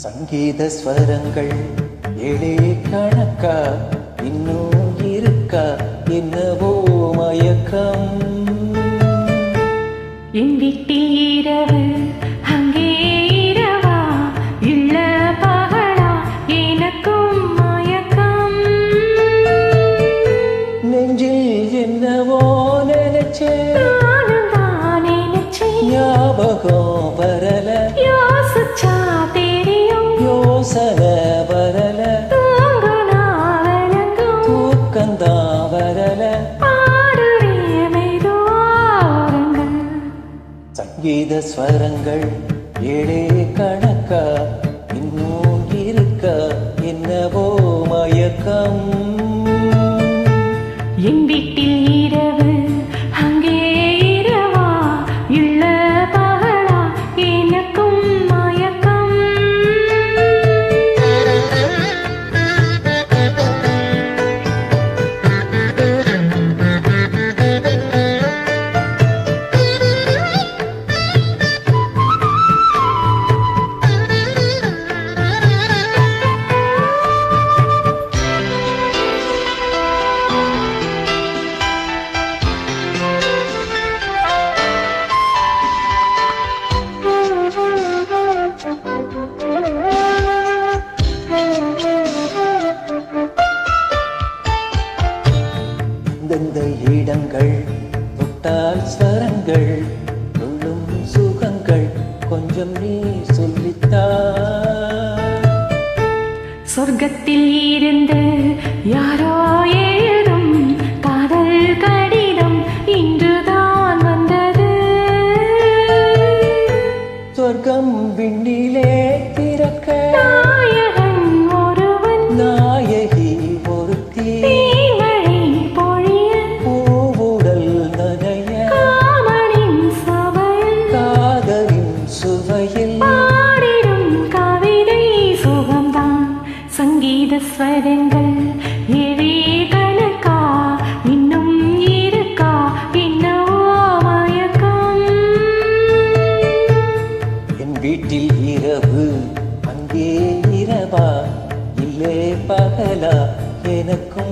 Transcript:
சங்கீத ஸ்வரங்கள் ஏழே கணக்கா இன்னும் இருக்கா என்னவோ மயக்கம் என் வீட்டில் இரவு அங்கே இரவா இல்ல பகலா எனக்கும் மயக்கம் நெஞ்சில் என்னவோ நினைச்சேன் நானும் தான் நினைச்சேன் ஞாபகம் வரல யோசிச்சா தெரியும் யோசன வரல தூங்குனா விளங்கும் தூக்கந்தா வரல பாடுறே மெதுவாருங்க சங்கீத ஸ்வரங்கள் ஏழே கணக்கா இன்னும் இருக்கா என்னவோ மயக்கம் என் வீட்டில் இரவு அங்கே இரவா இல்ல பகலா எனக்கும் மயக்கம் எந்தெந்த இடங்கள் தொட்டால் ஸ்வரங்கள் உள்ளும் சுகங்கள் கொஞ்சம் நீ சொல்லித்தா சொர்க்கத்தில் இருந்து யாரோ எழுதும் காதல் கடிதம் இன்றுதான் வந்தது சொர்க்கம் விண்ணிலே திறக்க நாயகன் ஒருவன் நாயகி ஒருத்தி தேன்மழை பொழிய பூவுடல் நனைய காமனின் சபையில் காதலின் சுவையில் பாடிடும் கவிதை சுகம்தான் சங்கீத ஸ்வரங்கள் ஏழே கணக்கா இன்னும் இருக்கா என்னவோ மயக்கம் என் வீட்டில் இரவு அங்கே இரவா இல்லே பகலா எனக்கும்